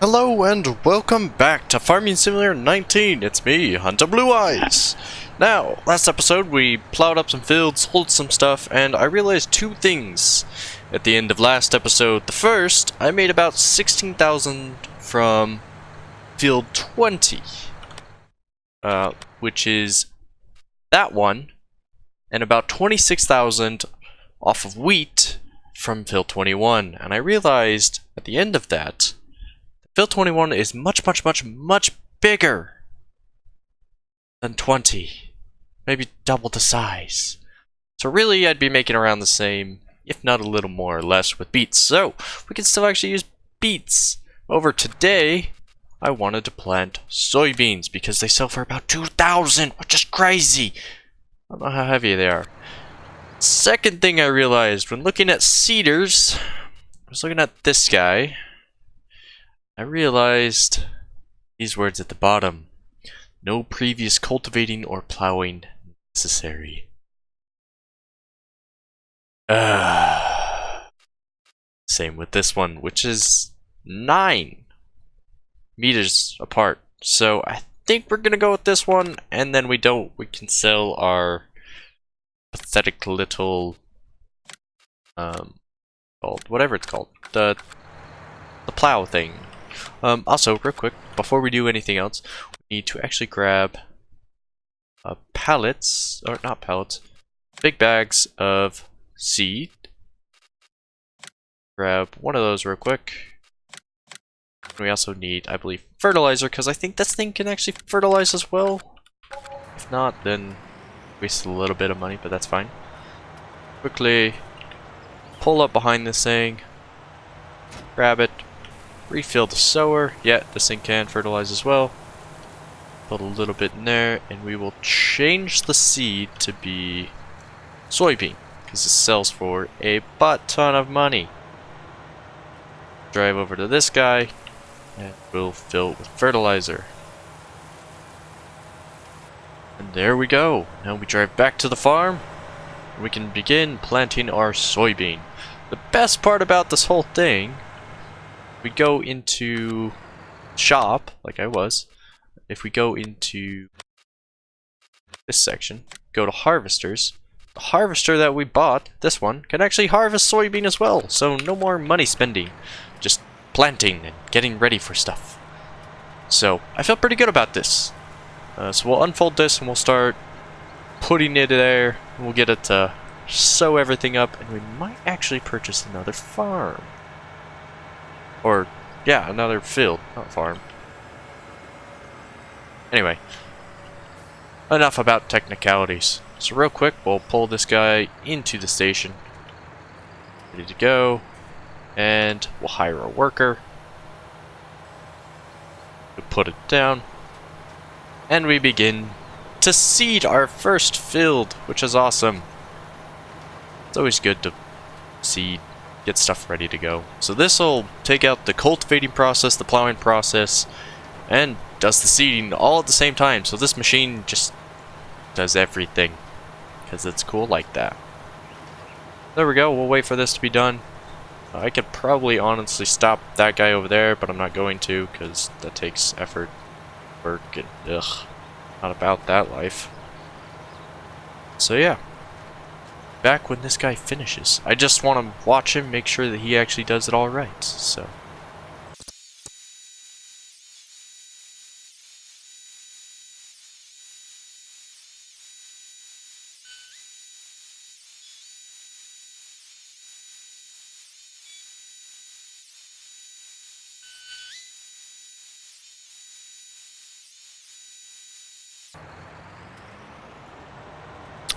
Hello and welcome back to Farming Simulator 19. It's me, Hunter Blue Eyes. Now, last episode we plowed up some fields, sold some stuff, and I realized two things at the end of last episode. The first, I made about 16,000 from field 20, which is that one, and about 26,000 off of wheat from field 21. And I realized at the end of that, field 21 is much bigger than 20. Maybe double the size. So really, I'd be making around the same, if not a little more or less, with beets. So, we can still actually use beets. Over today, I wanted to plant soybeans because they sell for about 2,000, which is crazy. I don't know how heavy they are. Second thing I realized when looking at seeders, I was looking at this guy. I realized these words at the bottom. No previous cultivating or plowing necessary. Same with this one, which is 9 meters apart. So I think we're gonna go with this one, and then we can sell our pathetic little whatever it's called. The plow thing. Also, real quick, before we do anything else, we need to actually grab pallets, or not pallets, big bags of seed. Grab one of those real quick. We also need, I believe, fertilizer, because I think this thing can actually fertilize as well. If not, then waste a little bit of money, but that's fine. Quickly pull up behind this thing, grab it. Refill the sower. Yeah, this thing can fertilize as well. Put a little bit in there, and we will change the seed to be soybean, because it sells for a butt ton of money. Drive over to this guy, and we'll fill it with fertilizer. And there we go. Now we drive back to the farm, and we can begin planting our soybean. The best part about this whole thing, we go into shop, like I was. If we go into this section, go to harvesters, the harvester that we bought, this one, can actually harvest soybean as well. So no more money spending, just planting and getting ready for stuff. So I feel pretty good about this. So we'll unfold this and we'll start putting it there. We'll get it to sew everything up, and we might actually purchase another farm. Or, yeah, another field, not farm. Anyway, enough about technicalities. So real quick, we'll pull this guy into the station. Ready to go. And we'll hire a worker. We'll put it down. And we begin to seed our first field, which is awesome. It's always good to seed. Get stuff ready to go. So this will take out the cultivating process, the plowing process, and does the seeding all at the same time. So this machine just does everything, because it's cool like that. There we go. We'll wait for this to be done. I could probably honestly stop that guy over there, but I'm not going to, because that takes effort, work, and ugh, not about that life. So yeah. Back when this guy finishes. I just want to watch him, make sure that he actually does it all right, so.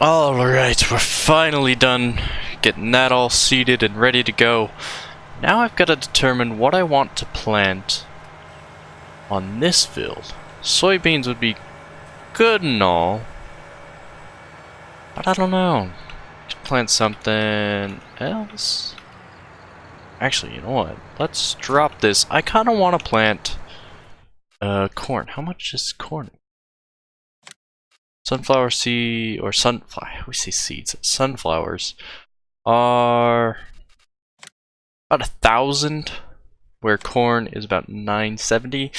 Alright, we're finally done getting that all seeded and ready to go. Now I've got to determine what I want to plant on this field. Soybeans would be good and all, but I don't know. Should plant something else? Actually, you know what? Let's drop this. I kind of want to plant corn. How much is corn? Sunflower seed, or we say seeds. Sunflowers are about 1,000 where corn is about 970.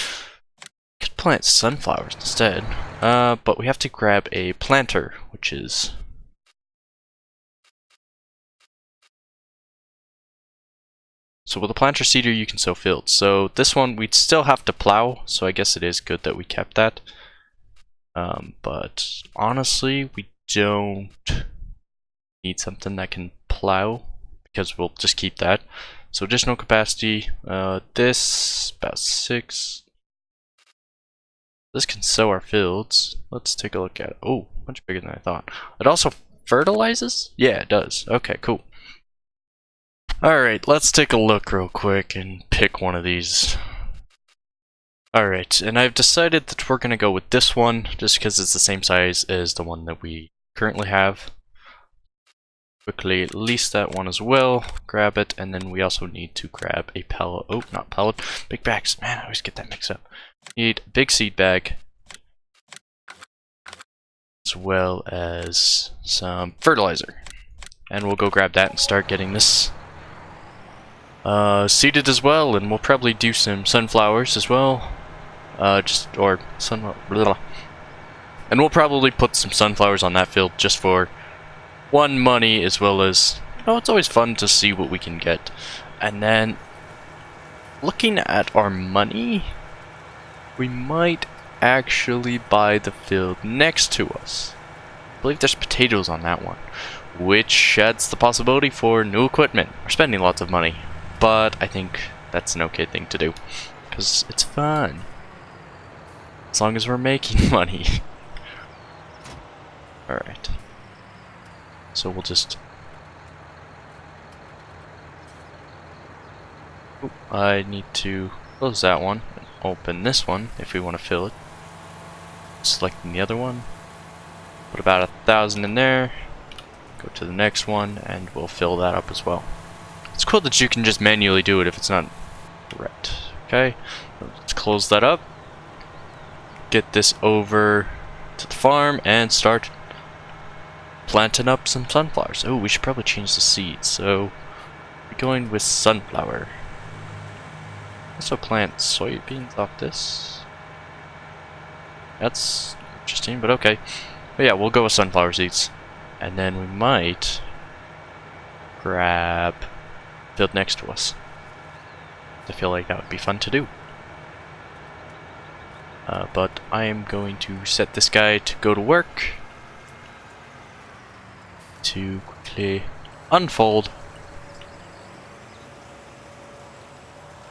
Could plant sunflowers instead. But we have to grab a planter, which is... So with a planter seeder, you can sow fields. So this one, we'd still have to plow, so I guess it is good that we kept that. But honestly, we don't need something that can plow, because we'll just keep that. So additional capacity, this, about 6. This can sow our fields. Let's take a look at it. Oh, much bigger than I thought. It also fertilizes? Yeah, it does. Okay, cool. Alright, let's take a look real quick and pick one of these. Alright, and I've decided that we're going to go with this one, just because it's the same size as the one that we currently have. Quickly lease that one as well, grab it, and then we also need to grab a pallet. Oh, not pallet, big bags. Man, I always get that mixed up. Need a big seed bag, as well as some fertilizer. And we'll go grab that and start getting this seeded as well, and we'll probably do some sunflowers as well. And we'll probably put some sunflowers on that field just for one, money, as well as, you know, it's always fun to see what we can get. And then, looking at our money, we might actually buy the field next to us. I believe there's potatoes on that one, which sheds the possibility for new equipment. We're spending lots of money, but I think that's an okay thing to do, because it's fun. As long as we're making money. Alright. So we'll just... Ooh, I need to close that one and open this one if we want to fill it. Selecting the other one. Put about 1,000 in there. Go to the next one and we'll fill that up as well. It's cool that you can just manually do it if it's not right. Okay, let's close that up. Get this over to the farm and start planting up some sunflowers. Oh, we should probably change the seeds. So we're going with sunflower. Also plant soybeans off this. That's interesting, but okay. But yeah, we'll go with sunflower seeds. And then we might grab field next to us. I feel like that would be fun to do. But I am going to set this guy to go to work. To quickly unfold.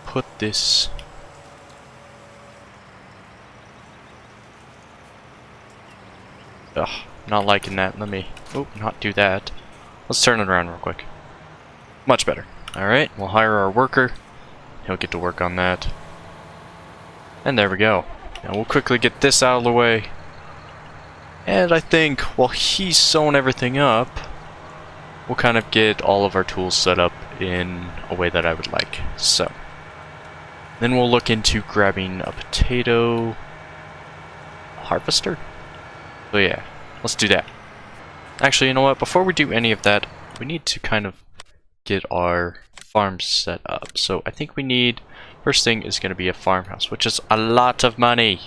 Put this. Ugh, not liking that. Let me, not do that. Let's turn it around real quick. Much better. Alright, we'll hire our worker. He'll get to work on that. And there we go. Now we'll quickly get this out of the way. And I think while he's sewing everything up, we'll kind of get all of our tools set up in a way that I would like. So, then we'll look into grabbing a potato harvester. So yeah, let's do that. Actually, you know what? Before we do any of that, we need to kind of get our farm set up. So I think we need, first thing is going to be a farmhouse, which is a lot of money.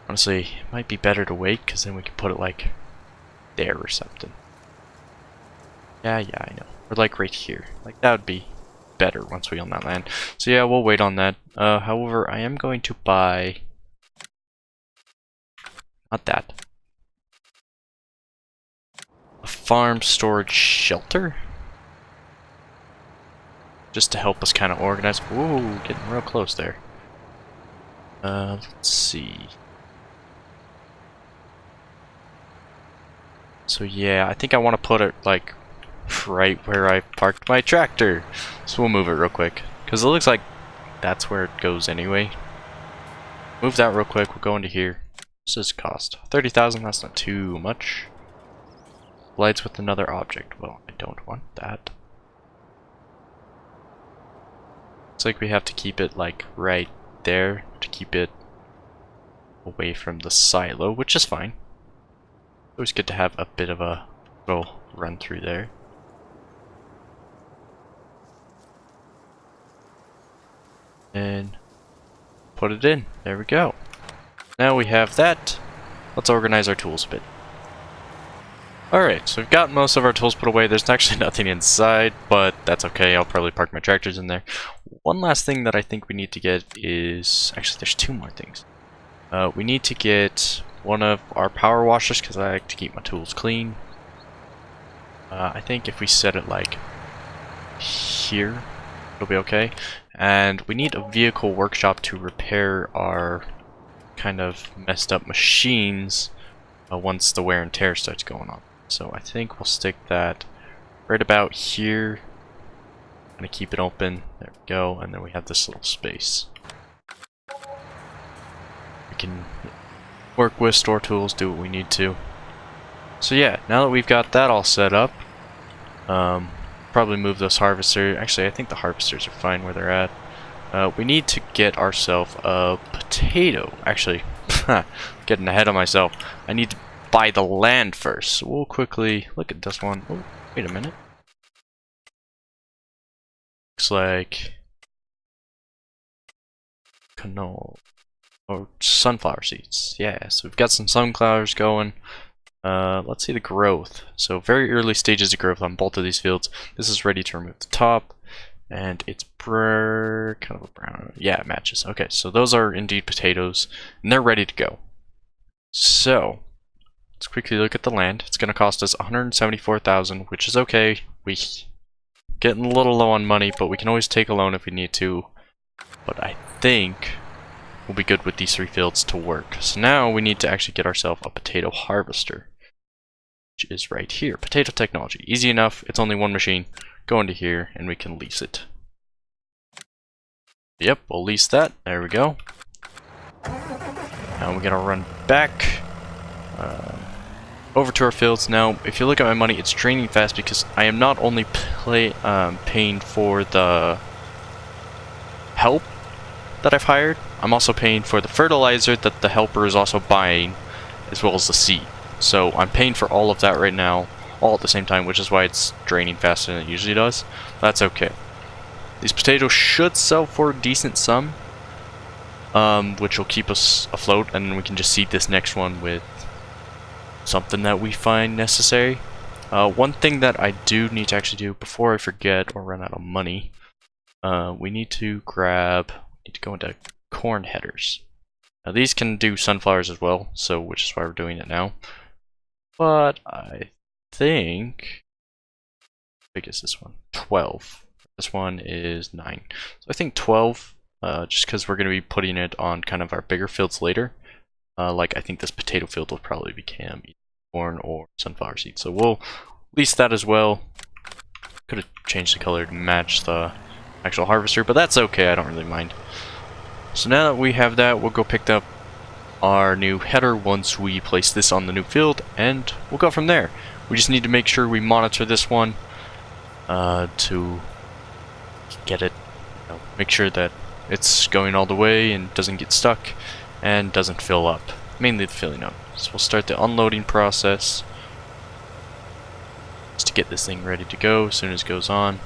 Honestly, it might be better to wait, because then we can put it like there or something. Yeah, I know. Or like right here. Like that would be better once we own that land. So yeah, we'll wait on that. However, I am going to buy... Not that. A farm storage shelter? Just to help us kind of organize. Ooh, getting real close there. Let's see. So yeah, I think I want to put it like right where I parked my tractor. So we'll move it real quick, because it looks like that's where it goes anyway. Move that real quick. We'll go into here. What's this cost? 30,000. That's not too much. Lights with another object. Well, I don't want that. It's like we have to keep it like right there to keep it away from the silo, which is fine. Always good to have a bit of a little run through there. and put it in. There we go. Now we have that. Let's organize our tools a bit. Alright, so we've got most of our tools put away. There's actually nothing inside, but that's okay. I'll probably park my tractors in there. One last thing that I think we need to get is... Actually, there's two more things. We need to get one of our power washers, because I like to keep my tools clean. I think if we set it like here, it'll be okay. And we need a vehicle workshop to repair our kind of messed up machines once the wear and tear starts going on. So I think we'll stick that right about here. I'm gonna keep it open. There we go. And then we have this little space. We can work with, store tools, do what we need to. So yeah, now that we've got that all set up, probably move those harvesters. Actually, I think the harvesters are fine where they're at. We need to get ourselves a potato. Actually, getting ahead of myself. I need to buy the land first. So we'll quickly look at this one. Oh, wait a minute. Looks like canola or sunflower seeds. Yeah, so we've got some sunflowers going. Let's see the growth. So very early stages of growth on both of these fields. This is ready to remove the top, and it's kind of a brown. Yeah, it matches. Okay, so those are indeed potatoes, and they're ready to go. So let's quickly look at the land. It's going to cost us 174,000, which is okay. We getting a little low on money, but we can always take a loan if we need to. But I think we'll be good with these three fields to work. So now we need to actually get ourselves a potato harvester, which is right here. Potato technology. Easy enough. It's only one machine. Go into here and we can lease it. Yep, we'll lease that. There we go. Now we're gonna run back over to our fields. Now, if you look at my money, it's draining fast because I am not only paying for the help that I've hired, I'm also paying for the fertilizer that the helper is also buying, as well as the seed. So I'm paying for all of that right now, all at the same time, which is why it's draining faster than it usually does. That's okay. These potatoes should sell for a decent sum, which will keep us afloat, and then we can just seed this next one with something that we find necessary. One thing that I do need to actually do before I forget or run out of money, we need to go into corn headers. Now these can do sunflowers as well, so which is why we're doing it now. But I think, how big is this one? 12. This one is 9. So I think 12, just because we're going to be putting it on kind of our bigger fields later. Like I think this potato field will probably become either corn or sunflower seeds. So we'll lease that as well. Could have changed the color to match the actual harvester, but that's okay, I don't really mind. So now that we have that, we'll go pick up our new header once we place this on the new field, and we'll go from there. We just need to make sure we monitor this one to get it, make sure that it's going all the way and doesn't get stuck and doesn't fill up. Mainly the filling up. So we'll start the unloading process just to get this thing ready to go as soon as it goes on.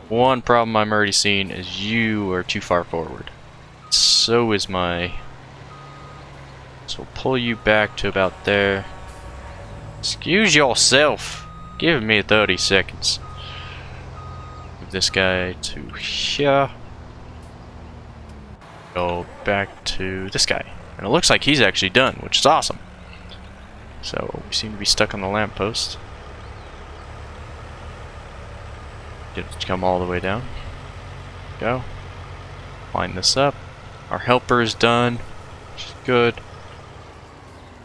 One problem I'm already seeing is you are too far forward. So is my... So we'll pull you back to about there. Excuse yourself. Give me 30 seconds. Move this guy to here. Go back to this guy. And it looks like he's actually done, which is awesome. So we seem to be stuck on the lamppost. Get it to come all the way down. Go. Line this up. Our helper is done, which is good.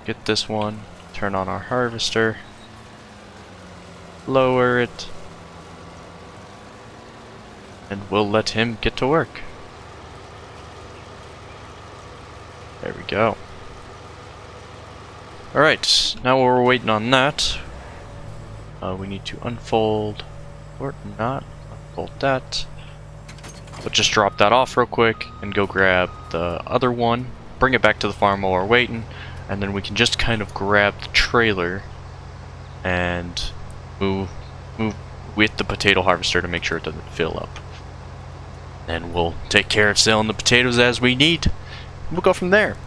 Get this one. Turn on our harvester. Lower it. And we'll let him get to work. There we go. Alright, now while we're waiting on that, we need to unfold, or not, unfold that. But just drop that off real quick and go grab the other one, bring it back to the farm while we're waiting, and then we can just kind of grab the trailer and move with the potato harvester to make sure it doesn't fill up. And we'll take care of selling the potatoes as we need. We'll go from there.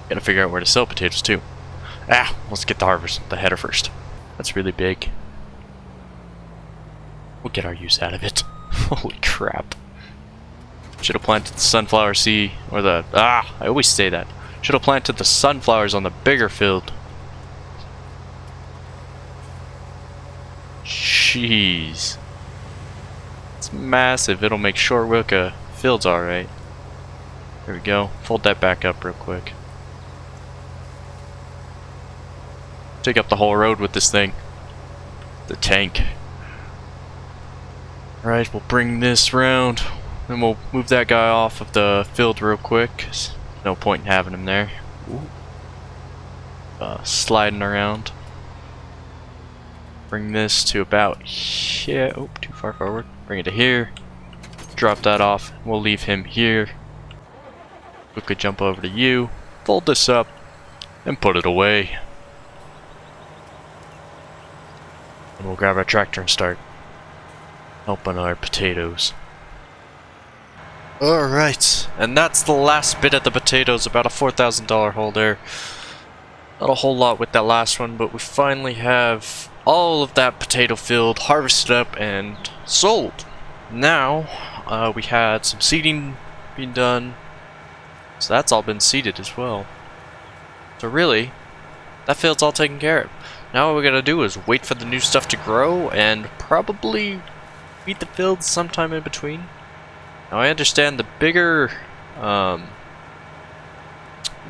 Gotta figure out where to sell potatoes too. Let's get the header first. That's really big. We'll get our use out of it. Holy crap. Should have planted the sunflower seed, or the, I always say that. Should have planted the sunflowers on the bigger field. Jeez. It's massive. It'll make short work of fields alright. There we go. Fold that back up real quick. Take up the whole road with this thing. The tank. Alright, we'll bring this round. Then we'll move that guy off of the field real quick. 'Cause no point in having him there. Sliding around. Bring this to about here. Oh, too far forward. Bring it to here. Drop that off. We'll leave him here. Quickly jump over to you. Fold this up. And put it away. And we'll grab our tractor and start helping our potatoes. Alright, and that's the last bit of the potatoes, about a $4,000 haul there. Not a whole lot with that last one, but we finally have all of that potato field harvested up and sold. Now, we had some seeding being done, so that's all been seeded as well. So really, that field's all taken care of. Now what we gotta do is wait for the new stuff to grow and probably weed the fields sometime in between. Now I understand the bigger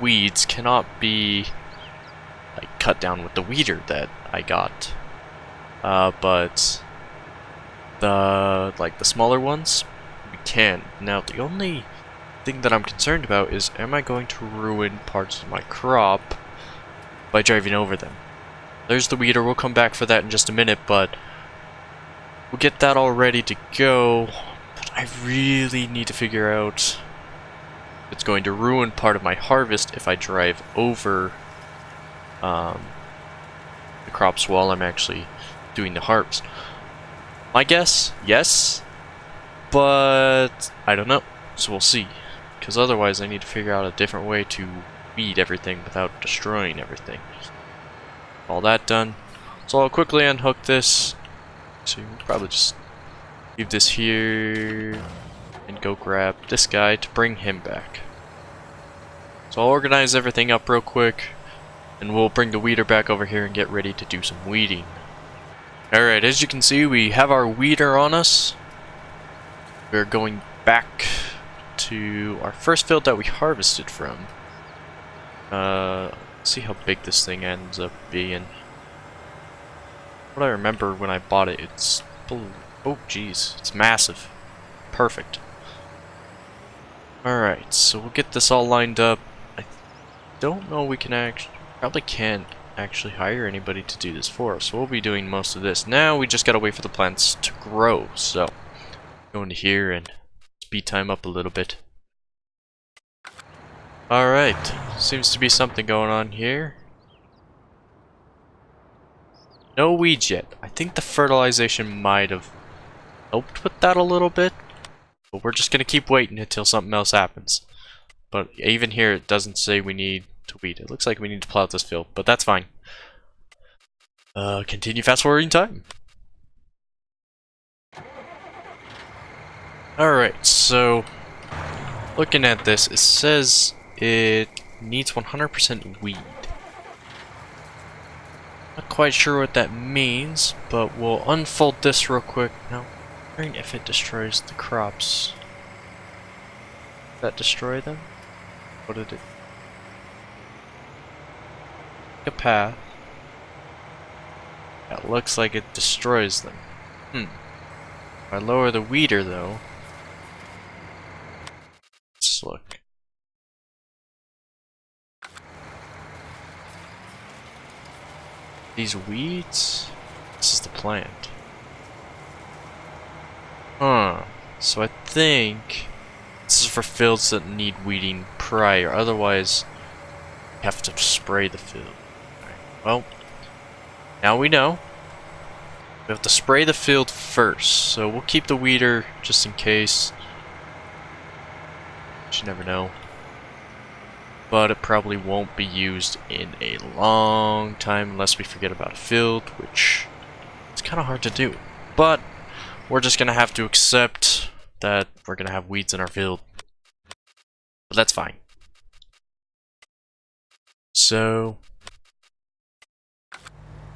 weeds cannot be like cut down with the weeder that I got, but the smaller ones we can. Now the only thing that I'm concerned about is, am I going to ruin parts of my crop by driving over them? There's the weeder. We'll come back for that in just a minute, but we'll get that all ready to go. But I really need to figure out if it's going to ruin part of my harvest if I drive over the crops while I'm actually doing the harvest. My guess, yes, but I don't know. So we'll see. Because otherwise I need to figure out a different way to weed everything without destroying everything. All that done. So I'll quickly unhook this. So we'll probably just leave this here and go grab this guy to bring him back. So I'll organize everything up real quick and we'll bring the weeder back over here and get ready to do some weeding. Alright, as you can see, we have our weeder on us. We're going back to our first field that we harvested from. See how big this thing ends up being. What I remember when I bought it, it's... oh geez, it's massive. Perfect. Alright, so we'll get this all lined up. I don't know we can actually... probably can't actually hire anybody to do this for us. So we'll be doing most of this. Now we just gotta wait for the plants to grow. So, go into here and speed time up a little bit. Alright, seems to be something going on here. No weeds yet. I think the fertilization might have helped with that a little bit. But we're just gonna keep waiting until something else happens. But even here it doesn't say we need to weed. It looks like we need to plow this field, but that's fine. Continue fast forwarding time. Alright, so looking at this, it says it needs 100% weed. Not quite sure what that means, but we'll unfold this real quick. Now, wondering if it destroys the crops. Did that destroy them? What did it? A path. That looks like it destroys them. If I lower the weeder though. Let's look. These weeds? This is the plant. So I think this is for fields that need weeding prior, otherwise you have to spray the field. Right. Well, now we know. We have to spray the field first, so we'll keep the weeder just in case. You never know. But it probably won't be used in a long time unless we forget about a field, which is kind of hard to do. But we're just going to have to accept that we're going to have weeds in our field. But that's fine. So,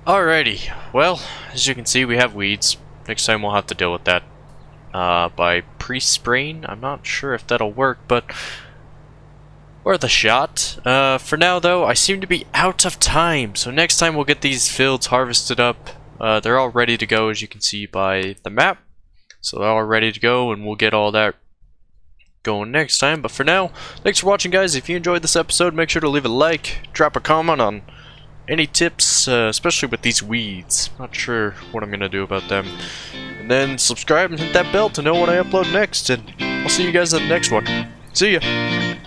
alrighty. Well, as you can see, we have weeds. Next time we'll have to deal with that by pre-spraying. I'm not sure if that'll work, but worth a shot. For now, though, I seem to be out of time. So next time we'll get these fields harvested up. They're all ready to go, as you can see by the map. So they're all ready to go, and we'll get all that going next time. But for now, thanks for watching, guys. If you enjoyed this episode, make sure to leave a like, drop a comment on any tips, especially with these weeds. Not sure what I'm gonna do about them. And then subscribe and hit that bell to know when I upload next. And I'll see you guys in the next one. See ya!